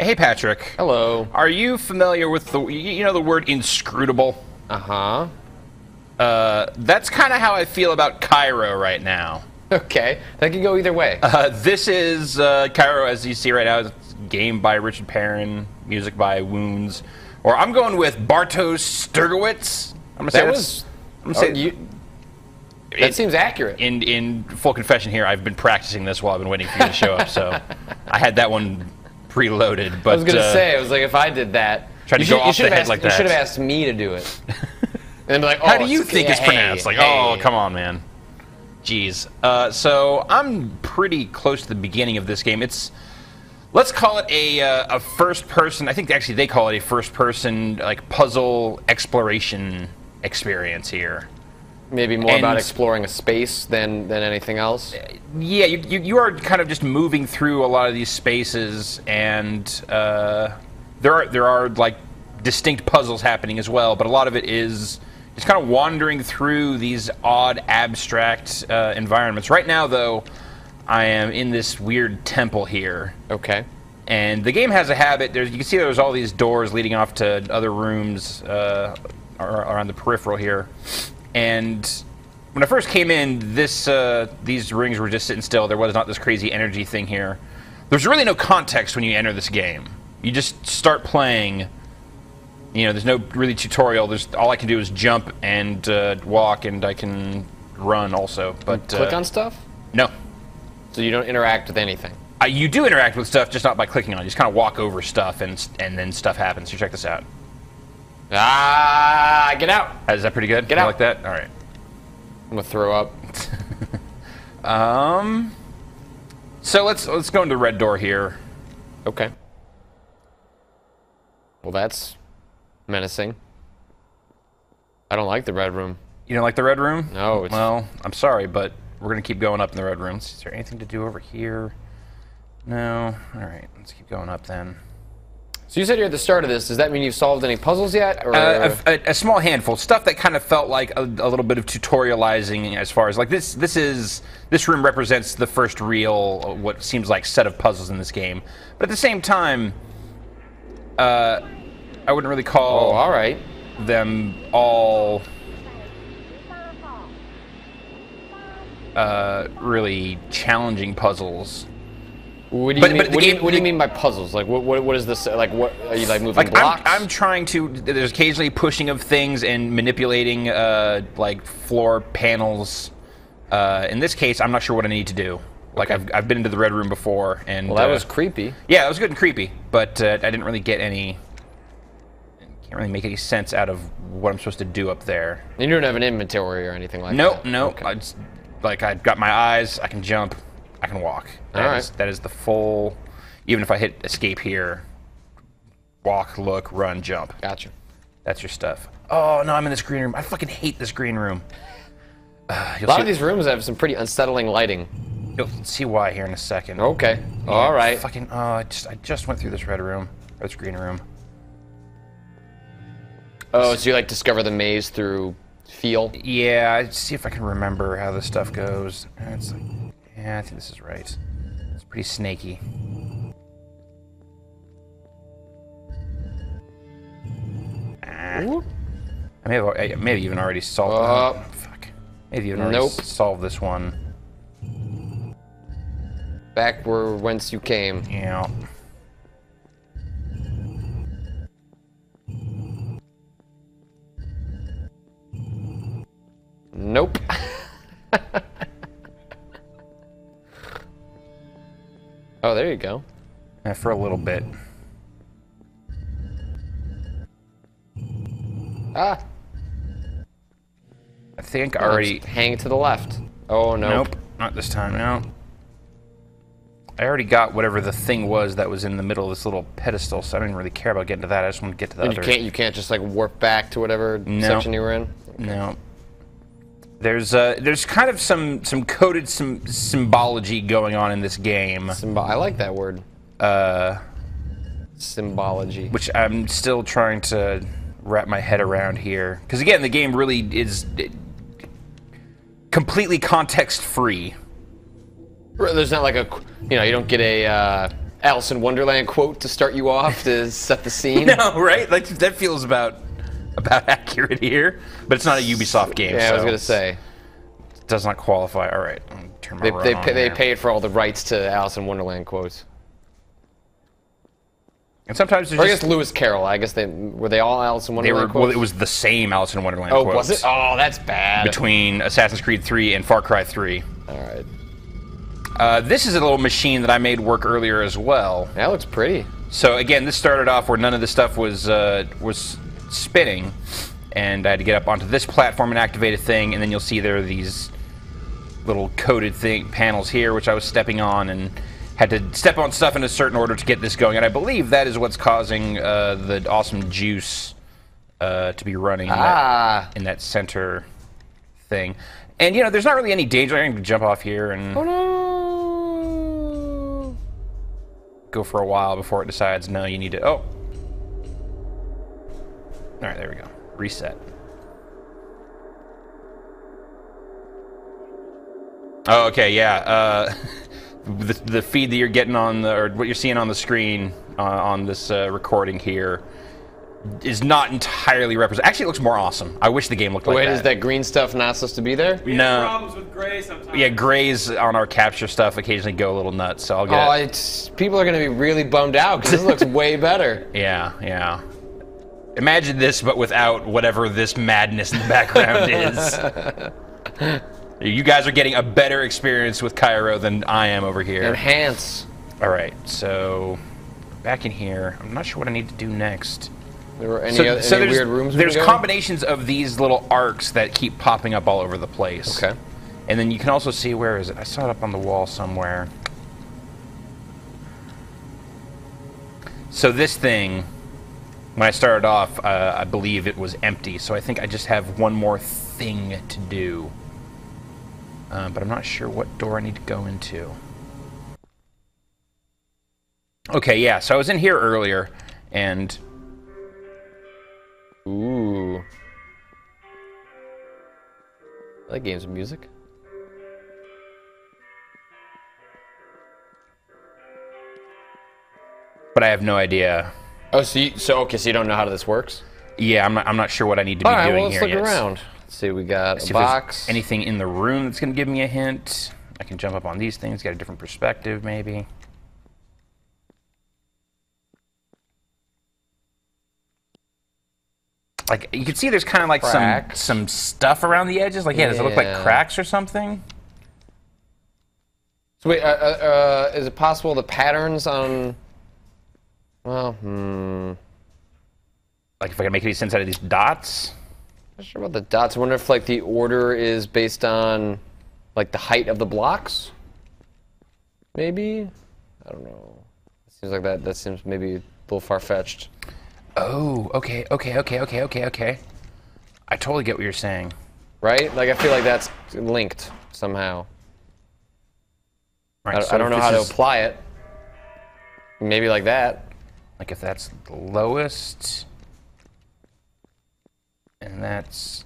Hey, Patrick. Hello. Are you familiar with the word inscrutable? Uh-huh. That's kind of how I feel about Kairo right now. Okay. That could go either way. This is Kairo, as you see right now. It's a game by Richard Perrin, music by Wounds. Or I'm going with Bartosz Sturgowitz. I'm gonna say that seems accurate. In full confession here, I've been practicing this while I've been waiting for you to show up, so I had that one preloaded. But I was going to say, I was like, if I did that, tried to go off the head like that. You should have asked me to do it. And then be like, oh, how do you think it's pronounced? Like, hey. oh, come on, man. Jeez. So I'm pretty close to the beginning of this game. Let's call it a first-person. I think actually they call it a first-person like puzzle exploration experience here. Maybe more about exploring a space than anything else. Yeah, you are kind of just moving through a lot of these spaces, and there are like distinct puzzles happening as well. But a lot of it is just kind of wandering through these odd, abstract environments. Right now, though, I am in this weird temple here. Okay. And the game has a habit. You can see there's all these doors leading off to other rooms around the peripheral here. And when I first came in, these rings were just sitting still. There was not this crazy energy thing here. There's really no context when you enter this game. You just start playing. You know, there's no really tutorial. All I can do is jump and walk, and I can run also. But click on stuff? No. So you don't interact with anything? You do interact with stuff, just not by clicking on it. You just kind of walk over stuff, and then stuff happens. So check this out. Get out. Is that pretty good? Get out. Like that? All right. I'm gonna throw up. So let's go into the red door here. Okay. Well, that's menacing. I don't like the red room. You don't like the red room? No. Well, I'm sorry, but we're gonna keep going up in the red room. Is there anything to do over here? No. All right. Let's keep going up then. So you said you're at the start of this. Does that mean you've solved any puzzles yet? Or a small handful. Stuff that kind of felt like a little bit of tutorializing as far as like this room represents the first real, what seems like, set of puzzles in this game. But at the same time, I wouldn't really call all right. them all really challenging puzzles. What do you mean by puzzles? Like, what is this? Like, what are you like moving blocks? I'm trying to. There's occasionally pushing of things and manipulating like floor panels. In this case, I'm not sure what I need to do. Like I've been into the red room before, and well, that was creepy. Yeah, it was good and creepy, but I didn't really get any. Can't really make any sense out of what I'm supposed to do up there. You don't have an inventory or anything like that. No. Okay. I've got my eyes. I can jump. I can walk. That is the full. Even if I hit escape here, walk, look, run, jump. Gotcha. That's your stuff. Oh no, I'm in this green room. I fucking hate this green room. A lot of these rooms have some pretty unsettling lighting. You'll see why here in a second. Okay. Yeah, all right. Fucking. I just went through this red room. Or this green room. Oh, so you like discover the maze through feel? Yeah. I'd see if I can remember how this stuff goes. It's like. Yeah, I think this is right. It's pretty snaky. I may have even already solved. Fuck. Maybe even already solved this one. Back whence you came. Yeah. Nope. Oh, there you go. Yeah, for a little bit. I think I already... Hang to the left. Oh, no. Nope, not this time, no. I already got whatever the thing was that was in the middle of this little pedestal, so I didn't really care about getting to that. I just want to get to the other. You can't just like warp back to whatever section you were in? Okay. No. There's kind of some coded symbology going on in this game. I like that word. Symbology. Which I'm still trying to wrap my head around here. Because again, the game really is completely context free. There's not like you don't get a Alice in Wonderland quote to start you off to set the scene. No, right? Like that feels about accurate here, but it's not a Ubisoft game. Yeah, so I was gonna say. It does not qualify. All right, I'm gonna turn my they paid for all the rights to Alice in Wonderland quotes. And sometimes there's I guess Lewis Carroll. I guess were they all Alice in Wonderland quotes? Well, it was the same Alice in Wonderland quotes. quotes. Was it? Oh, that's bad. Between Assassin's Creed 3 and Far Cry 3. All right. This is a little machine that I made work earlier as well. That looks pretty. So again, this started off where none of this stuff was spinning, and I had to get up onto this platform and activate a thing, and then you'll see there are these little coded panels here, which I was stepping on, and had to step on stuff in a certain order to get this going. And I believe that is what's causing the awesome juice to be running in that center thing. And you know, there's not really any danger. I'm going to jump off here and go for a while before it decides, no, you need to... Oh. All right, there we go. Reset. Oh, okay, yeah. The feed that you're getting on or what you're seeing on the screen on this recording here is not entirely representative. Actually, it looks more awesome. I wish the game looked like that. Wait, is that green stuff not supposed to be there? We have problems with gray sometimes. Yeah, grays on our capture stuff occasionally go a little nuts, so I'll get people are going to be really bummed out because this looks way better. Yeah, yeah. Imagine this, but without whatever this madness in the background is. You guys are getting a better experience with Kairo than I am over here. Enhance. All right, so back in here. I'm not sure what I need to do next. There were any weird rooms? There's combinations of these little arcs that keep popping up all over the place. Okay. And then you can also see, where is it? I saw it up on the wall somewhere. So this thing, when I started off, I believe it was empty. So I think I just have one more thing to do. But I'm not sure what door I need to go into. Okay, yeah, so I was in here earlier, and... Ooh. I like games of music. But I have no idea. Oh, so you don't know how this works? Yeah, I'm not sure what I need to be doing here. All right, well, let's look around. Let's see, we got a box. Anything in the room that's going to give me a hint? I can jump up on these things, get a different perspective, maybe. Like, you can see there's kind of like some stuff around the edges. Like, yeah, does it look like cracks or something? So wait, is it possible the patterns on... Well, Like, if I can make any sense out of these dots? I'm not sure about the dots. I wonder if, like, the order is based on, like, the height of the blocks? Maybe? I don't know. It seems like that seems maybe a little far-fetched. Oh, okay. I totally get what you're saying. Right? Like, I feel like that's linked somehow. Right, I don't know how to apply it. Maybe like that. Like if that's the lowest, and that's...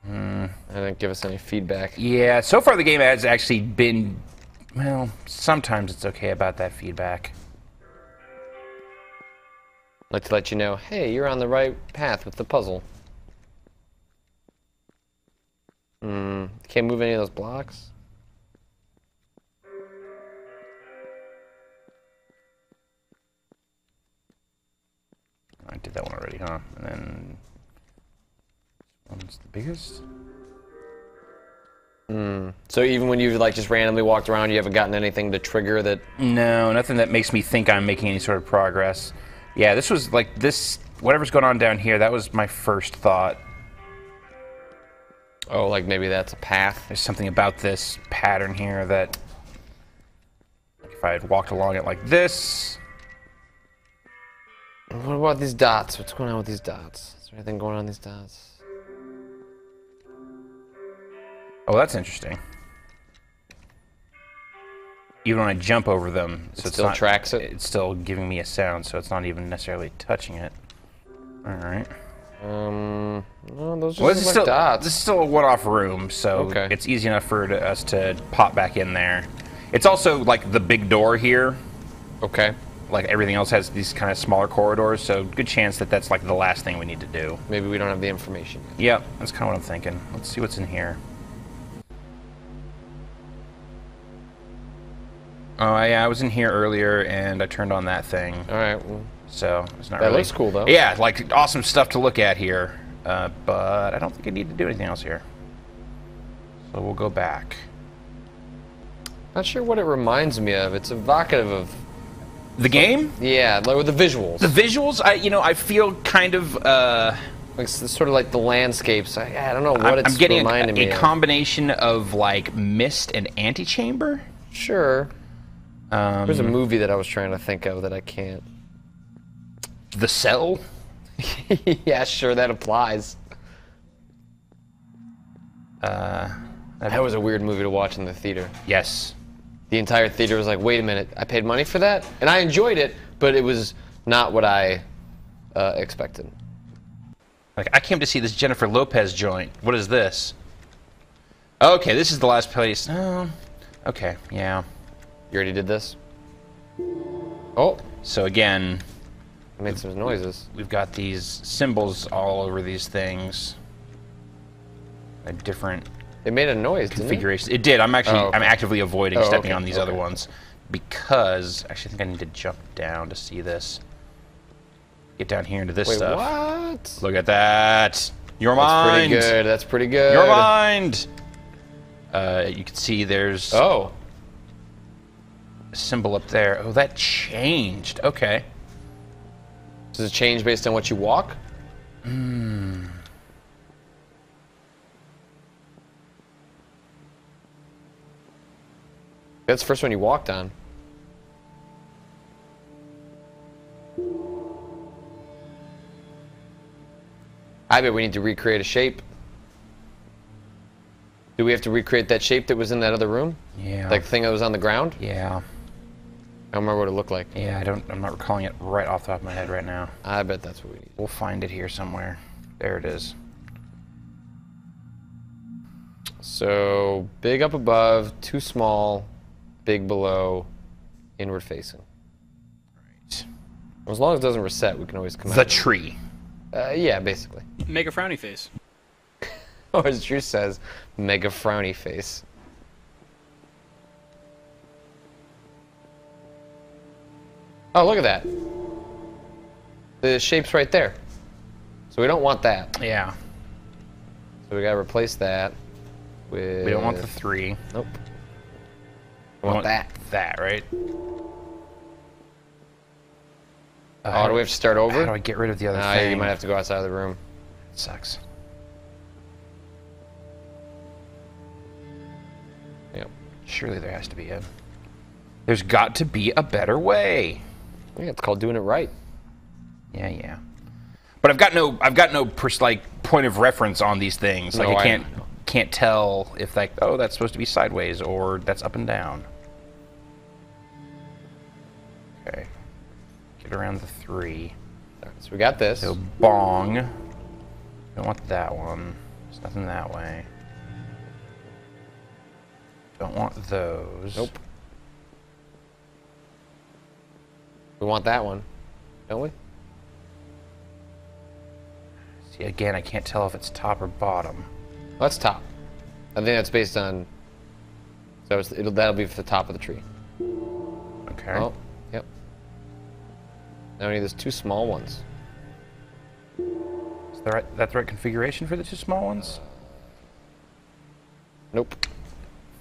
I didn't give us any feedback. Yeah, so far the game has actually been... Well, sometimes it's okay about that feedback. I'd like to let you know, hey, you're on the right path with the puzzle. Can't move any of those blocks. I did that one already, huh? And then... This one's the biggest? So even when you've like just randomly walked around, you haven't gotten anything to trigger that? No, nothing that makes me think I'm making any sort of progress. Yeah, this was like this, whatever's going on down here, that was my first thought. Oh, like maybe that's a path? There's something about this pattern here that, like if I had walked along it like this. What about these dots? What's going on with these dots? Is there anything going on with these dots? Oh, that's interesting. Even when I jump over them, so it still tracks it? It's still giving me a sound, so it's not even necessarily touching it. Alright. No, those just look like dots. This is still a one-off room, so it's easy enough for us to pop back in there. It's also like the big door here. Okay. Like everything else has these kind of smaller corridors, so good chance that that's like the last thing we need to do. Maybe we don't have the information yet. Yep, that's kind of what I'm thinking. Let's see what's in here. Oh, yeah, I was in here earlier and I turned on that thing. All right. Well, So it's not that really... looks cool, though. Yeah, like awesome stuff to look at here. But I don't think I need to do anything else here. So we'll go back. Not sure what it reminds me of. It's evocative of... The game? Yeah, like with the visuals. The visuals, I feel kind of... Like, it's sort of like the landscapes. I don't know what it's I'm getting reminding me a of. combination of like Mist and Antechamber. Sure. There's a movie that I was trying to think of that I can't. The Cell? Yeah, sure, that applies. That was a weird movie to watch in the theater. Yes. The entire theater was like, wait a minute, I paid money for that? And I enjoyed it, but it was not what I expected. Like, I came to see this Jennifer Lopez joint. What is this? Okay, this is the last place. Oh, okay, yeah. You already did this? Oh, So again, I made some noises. we've got these symbols all over these things. A different It made a noise, didn't it? configuration. It did. I'm actually Oh, okay. I'm actively avoiding Oh, stepping okay, on these other ones because actually I think I need to jump down to see this. Get down here into this Wait, stuff. what? Look at that. Your That's mind. pretty good. That's pretty good. Your mind. You can see there's Oh. a symbol up there. Oh, that changed. Okay. Does it change based on what you walk? That's the first one you walked on. I bet we need to recreate a shape. Do we have to recreate that shape that was in that other room? Yeah. Like the thing that was on the ground? Yeah. I don't remember what it looked like. Yeah, I'm not recalling it right off the top of my head right now. I bet that's what we need. We'll find it here somewhere. There it is. So, big up above, too small, big below, inward facing. Right. As long as it doesn't reset, we can always come The out. tree. Yeah, basically. Make a frowny face. Or as Drew says, mega frowny face. Oh, look at that. The shape's right there. So we don't want that. Yeah. So we gotta replace that with... We don't want the 3. Nope. We We want that. That, right? Oh, do we have to start over? How do I get rid of the other Nah, thing? you might have to go outside of the room. Sucks. Yep. Surely there has to be a... There's got to be a better way. I think it's called doing it right. Yeah, yeah. But I've got no like point of reference on these things. Like No, I I can't tell if like, oh, that's supposed to be sideways or that's up and down. Okay. Get around the 3. Alright, so we got this. So bong. Don't want that one. There's nothing that way. Don't want those. Nope. We want that one, don't we? See, again, I can't tell if it's top or bottom. That's top. I think that's based on. So that'll be for the top of the tree. Okay. Oh, yep. Now we need those 2 small ones. Is that the right configuration for the 2 small ones? Nope.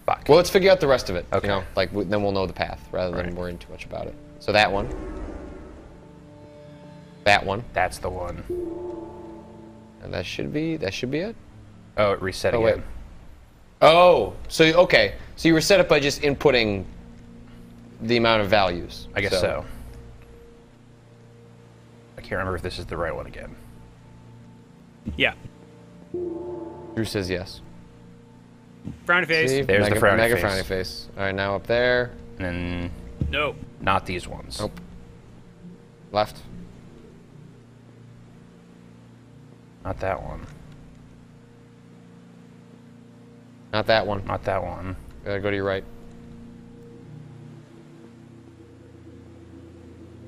Fuck. Well, let's figure out the rest of it. Okay. You know, like then we'll know the path rather than Right. worrying too much about it. So that one. That one. That's the one. And that should be it. Oh, it reset Oh again. wait. Oh, so okay. So you were set up by just inputting the amount of values. I guess so. I can't remember if this is the right one again. Yeah. Drew says yes. Frowny face. See? There's the mega, frowny mega face. frowny face. All right, now up there. And then No. not these ones. Nope. Left. Not that one. Not that one. Not that one. Go to your right.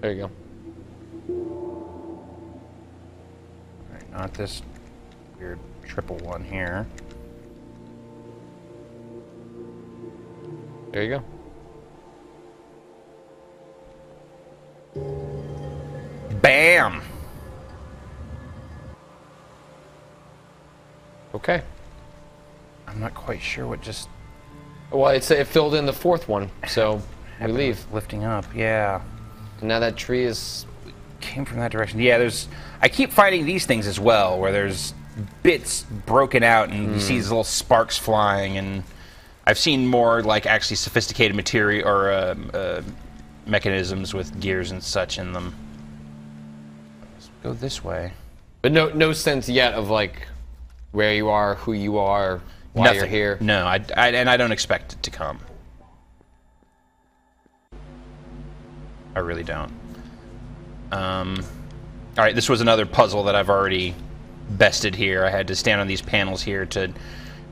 There you go. Alright, not this weird triple one here. There you go. Bam! Okay. I'm not quite sure what just Well, it filled in the fourth one, so we leave. lifting up. Yeah. And now that tree is... Came from that direction. Yeah, I keep finding these things as well, where there's bits broken out and you see these little sparks flying, and I've seen more like actually sophisticated material or mechanisms with gears and such in them. Let's go this way. But no sense yet of like where you are, who you are, why Nothing. you're here. No, and I don't expect it to come. I really don't. All right, this was another puzzle that I've already bested here. I had to stand on these panels here to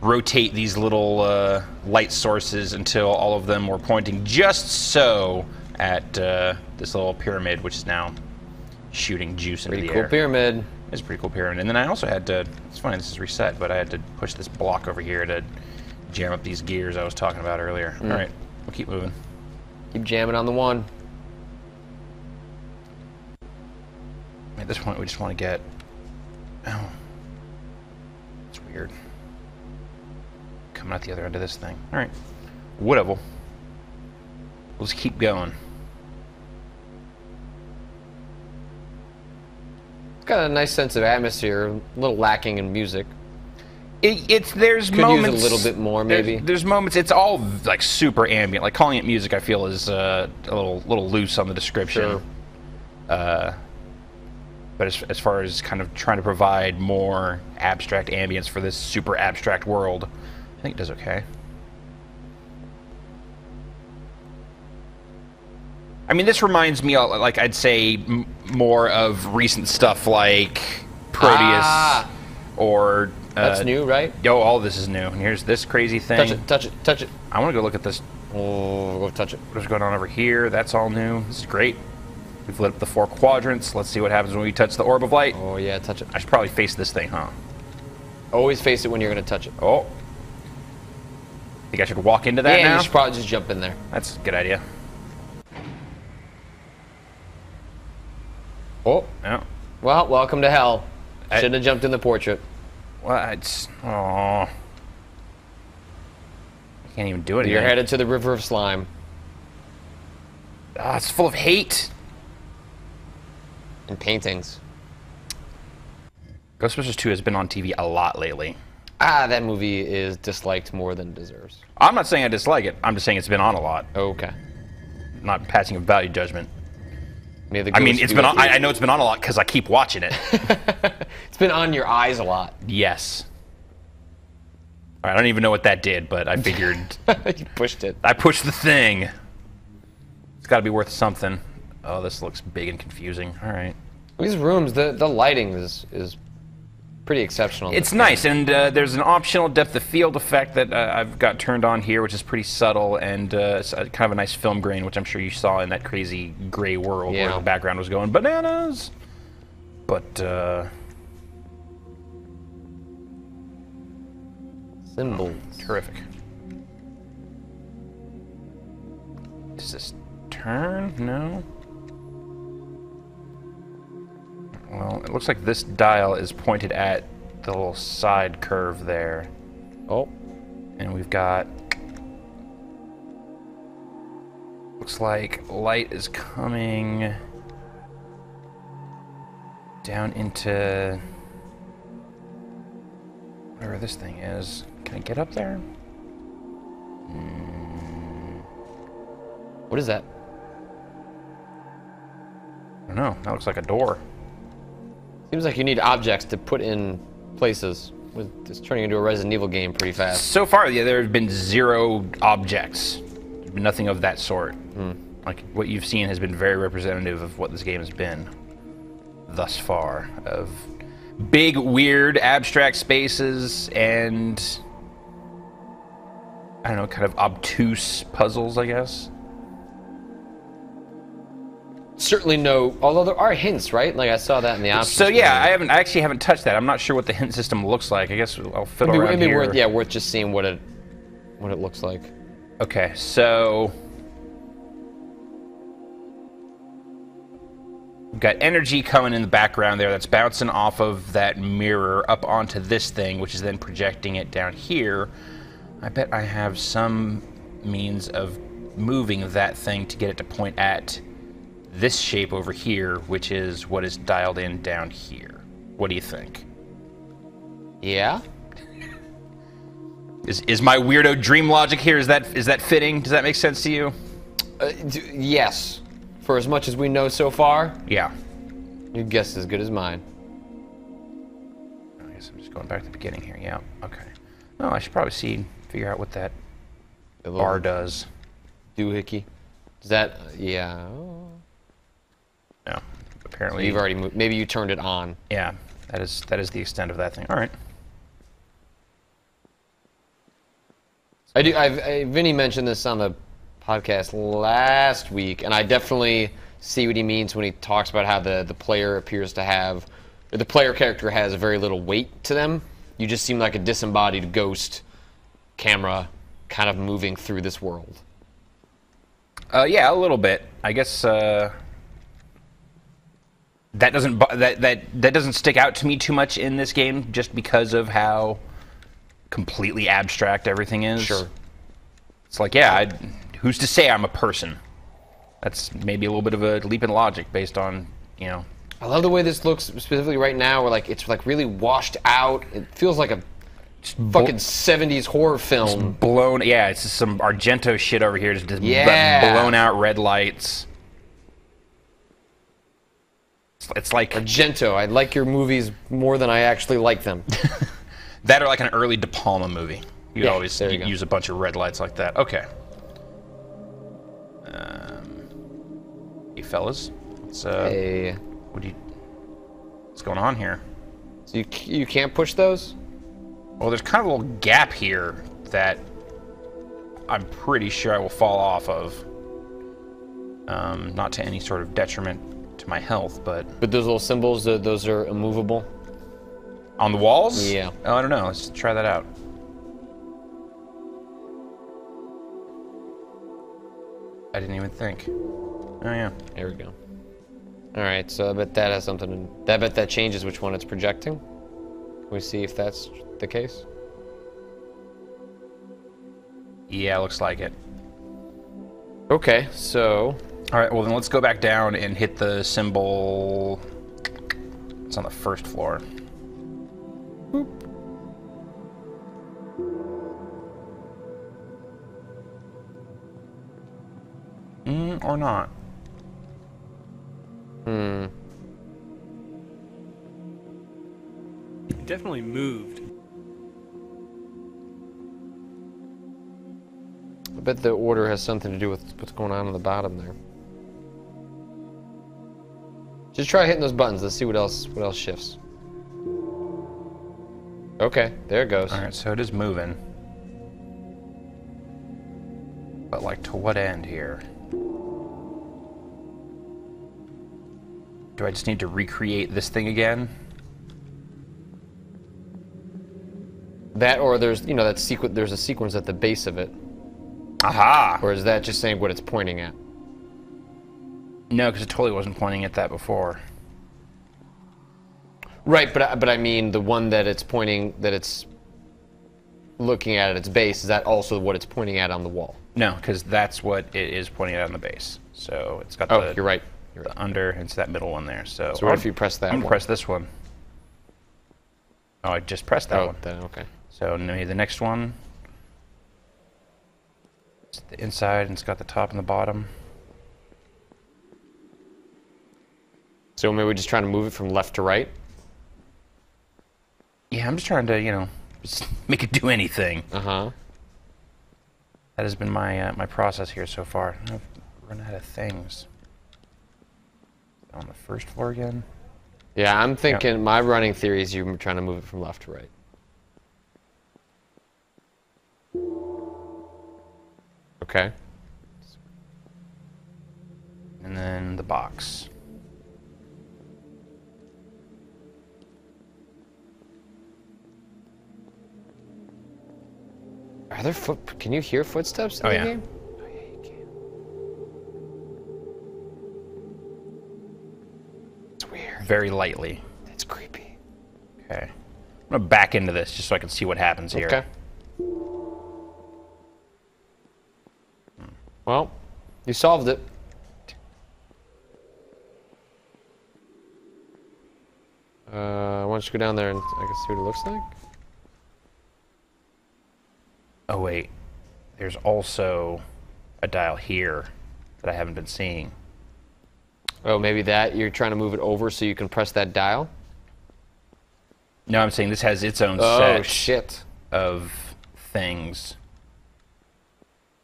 rotate these little light sources until all of them were pointing just so at this little pyramid, which is now shooting juice into Pretty the cool air. pyramid. It's a pretty cool pyramid. And then I also had to, it's funny, this is reset, but I had to push this block over here to jam up these gears I was talking about earlier. All right, we'll keep moving. Keep jamming on the one. At this point, we just want to get... Oh. It's weird. Coming out the other end of this thing. Alright. Whatever. We'll just keep going. It's got a nice sense of atmosphere, a little lacking in music. There's Could moments... use a little bit more, maybe. There's moments... It's all, like, super ambient. Like, calling it music, I feel, is a little loose on the description. Sure. But as far as kind of trying to provide more abstract ambience for this super abstract world, I think it does okay. I mean, this reminds me, like, I'd say more of recent stuff like Proteus or... That's new, right? Yo, all this is new. And here's this crazy thing. Touch it, touch it, touch it. I want to go look at this. Oh, go touch it. What's going on over here? That's all new. This is great. We've lit up the 4 quadrants. Let's see what happens when we touch the orb of light. Oh, yeah, touch it. I should probably face this thing, huh? Always face it when you're going to touch it. Oh. Think I should walk into that Yeah, now? you should probably just jump in there. That's a good idea. Oh. Yeah. Well, welcome to hell. Shouldn't have jumped in the portrait. Well, it's... Oh. I can't even do it. You're headed to the river of slime. Ah, it's full of hate. And paintings. Ghostbusters 2 has been on TV a lot lately. Ah, that movie is disliked more than it deserves. I'm not saying I dislike it. I'm just saying it's been on a lot. Okay. Not passing a value judgment. May the I mean, ghost it's be been with on, you. I know it's been on a lot because I keep watching it. It's been on your eyes a lot. Yes. All right, I don't even know what that did, but I figured... You pushed it. I pushed the thing. It's got to be worth something. Oh, this looks big and confusing. All right. These rooms, the lighting is pretty exceptional. It's nice, and there's an optional depth of field effect that I've got turned on here, which is pretty subtle, and it's kind of a nice film grain, which I'm sure you saw in that crazy gray world where the background was going bananas. But, Symbols. terrific. Does this turn? No. Well, it looks like this dial is pointed at the little side curve there. Oh. And we've got... Looks like light is coming down into... whatever this thing is. Can I get up there? What is that? I don't know. That looks like a door. Seems like you need objects to put in places. It's turning into a Resident Evil game pretty fast. So far, yeah, there have been 0 objects. There's been nothing of that sort. Like, what you've seen has been very representative of what this game has been thus far. Of big, weird, abstract spaces and... I don't know, kind of obtuse puzzles, I guess. certainly no. Although there are hints, right? Like I saw that in the options. So yeah, menu. I actually haven't touched that. I'm not sure what the hint system looks like. I guess I'll fiddle around It'd be here. worth just seeing what it looks like. Okay, so we've got energy coming in the background there that's bouncing off of that mirror up onto this thing, which is then projecting it down here. I bet I have some means of moving that thing to get it to point at this shape over here, which is what is dialed in down here. What do you think? Yeah. Is my weirdo dream logic here? Is that fitting? Does that make sense to you? Yes. For as much as we know so far, Yeah. your guess is as good as mine. I guess I'm just going back to the beginning here. Yeah. Okay. Oh, I should probably figure out what that bar does. Doohickey. Is that? Yeah. No. Apparently. You've already moved. Maybe you turned it on. Yeah. That is the extent of that thing. All right. Vinny mentioned this on the podcast last week, and I definitely see what he means when he talks about how the player appears to have, or the player character has very little weight to them. You just seem like a disembodied ghost camera kind of moving through this world. Yeah, a little bit. I guess that doesn't stick out to me too much in this game, just because of how completely abstract everything is. Sure. It's like, yeah, who's to say I'm a person? That's maybe a little bit of a leap in logic based on, you know. I love the way this looks specifically right now, where like it's like really washed out. It feels like a fucking 70s horror film. Blown, yeah, it's just some Argento shit over here, just Yeah. blown out red lights. It's like Argento, I like your movies more than I actually like them. that, or like an early De Palma movie. You'd Yeah, always there you go. use a bunch of red lights like that. Okay. Hey, fellas. Hey. What's going on here? So you can't push those? Well, there's kind of a little gap here that I'm pretty sure I will fall off of. Not to any sort of detriment to my health, but But those little symbols, those are immovable? on the walls? Yeah. Oh, I don't know. Let's try that out. I didn't even think. Oh, yeah. There we go. Alright, so I bet that has something to... I bet that changes which one it's projecting. Can we see if that's the case? Yeah, looks like it. Okay, so... Alright, well then let's go back down and hit the symbol. It's on the first floor. Boop. Or not. It definitely moved. I bet the order has something to do with what's going on the bottom there. Just try hitting those buttons. Let's see what else shifts. Okay, there it goes. Alright, so it is moving. But like, to what end here? Do I just need to recreate this thing again? That, or there's, you know, that sequence. There's a sequence at the base of it. Aha! Or is that just saying what it's pointing at? No, because it totally wasn't pointing at that before. Right, but I mean the one that it's pointing, that it's looking at its base. Is that also what it's pointing at on the wall? No, because that's what it is pointing at on the base. So it's got Oh, the, you're right. the under, and it's that middle one there. So So what if you press that I'm gonna one? press this one. Oh, I just pressed that Oh, one. then okay. So maybe the next one. It's the inside, and it's got the top and the bottom. So maybe we're just trying to move it from left to right. Yeah, I'm just trying to, you know, just make it do anything. Uh-huh. That has been my my process here so far. I've run out of things. On the first floor again. Yeah, I'm thinking my running theory is you're trying to move it from left to right. Okay. And then the box. Are there Can you hear footsteps in Oh, the yeah. game? Oh, yeah, you can. It's weird. Very lightly. It's creepy. Okay. I'm gonna back into this just so I can see what happens here. Okay. Well, you solved it. Why don't you go down there and I can see what it looks like? Oh wait, there's also a dial here that I haven't been seeing. Oh, maybe that you're trying to move it over so you can press that dial? No, I'm saying this has its own Oh, set shit. of things.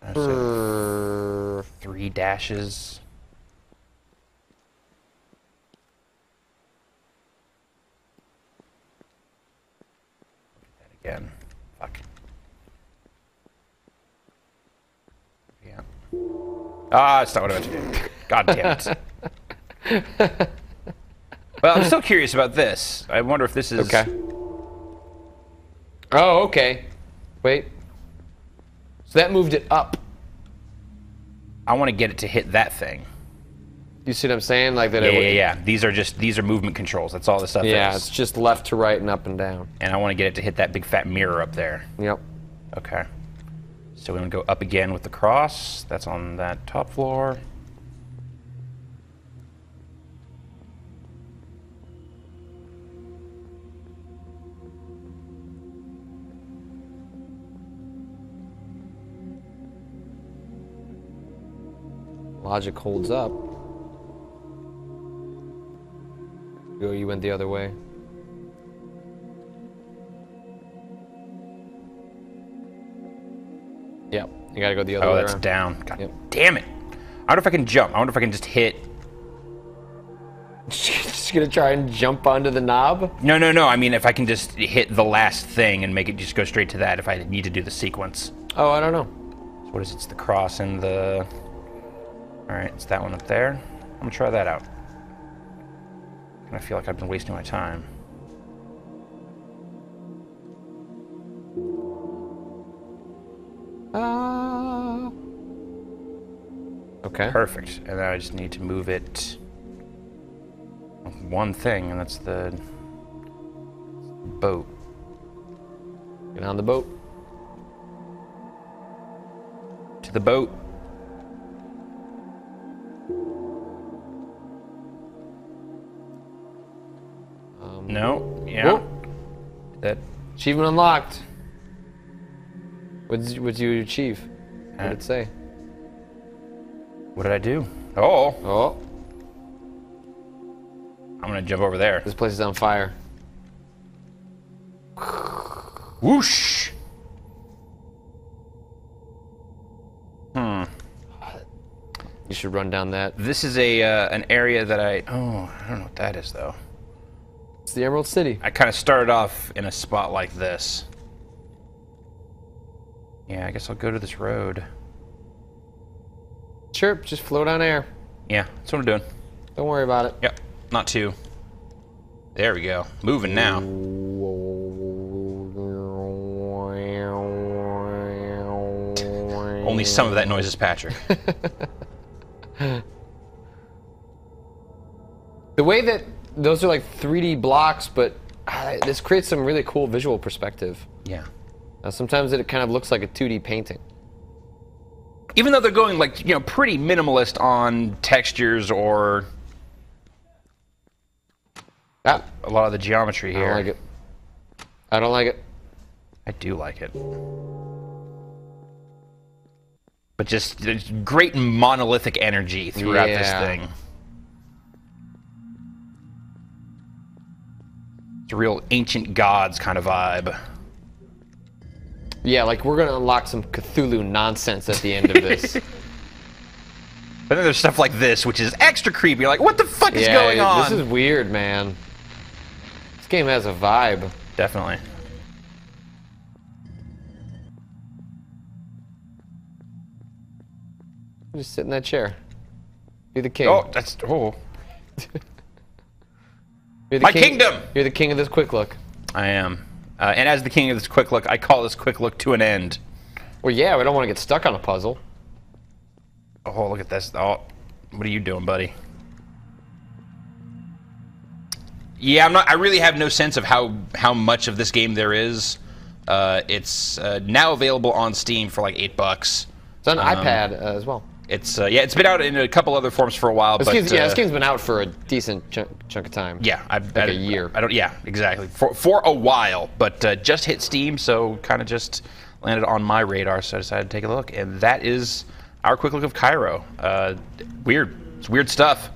Brrr. 3 dashes. That again. Fuck. Yeah. Ah, it's not what I meant to do. God damn it. Well, I'm still curious about this. I wonder if this is... Okay. Oh, okay. Wait. So that moved it up. I want to get it to hit that thing. You see what I'm saying? Like that. Yeah. These are movement controls. That's all this stuff Yeah, is. it's just left to right and up and down. And I want to get it to hit that big fat mirror up there. Yep. Okay. So we're going to go up again with the cross. That's on that top floor. Logic holds up. You went the other way. Yep, you gotta go the other Oh, way that's around. down. God Yep. damn it. I wonder if I can jump. I wonder if I can just hit... Just gonna try and jump onto the knob? No. I mean, if I can just hit the last thing and make it just go straight to that if I need to do the sequence. Oh, I don't know. So what is it? It's the cross and the... Alright, it's that one up there. I'm gonna try that out. I feel like I've been wasting my time. Okay. Perfect. And then I just need to move it one thing, and that's the boat. Get on the boat. To the boat. No. Yeah. Whoa. That. Achievement unlocked. What did you achieve? What did it say? What did I do? Oh. Oh, I'm gonna jump over there. this place is on fire. Whoosh. You should run down that. This is a an area that I don't know what that is though. It's the Emerald City. I kind of started off in a spot like this. Yeah, I guess I'll go to this road. Sure, just float on air. Yeah, that's what I'm doing. Don't worry about it. Yep, not too. There we go. Moving now. Only some of that noise is Patrick. The way that those are like 3D blocks, but this creates some really cool visual perspective. Yeah. Sometimes it kind of looks like a 2D painting. Even though they're going like, you know, pretty minimalist on textures or Ah, a lot of the geometry I here. don't like it. I don't like it. I do like it. But just there's great monolithic energy throughout this Yeah. thing. It's a real ancient gods kind of vibe. Yeah, like we're gonna unlock some Cthulhu nonsense at the end of this. But then there's stuff like this, which is extra creepy. You're like, what the fuck is going on? This is weird, man. This game has a vibe. Definitely. Just sit in that chair. Be the king. Oh, that's You're the my king. kingdom. You're the king of this quick look. I am. And as the king of this quick look, I call this quick look to an end. Well, yeah, we don't want to get stuck on a puzzle. Oh, look at this. Oh, what are you doing, buddy? Yeah, I really have no sense of how much of this game there is. It's now available on Steam for like $8. It's on iPad as well. It's it's been out in a couple other forms for a while. This game's been out for a decent chunk of time. Yeah, like a year. I don't. Yeah, exactly. For a while, but just hit Steam, so kind of just landed on my radar. So I decided to take a look, and that is our quick look of Kairo. Weird. It's weird stuff.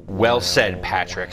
Well said, Patrick.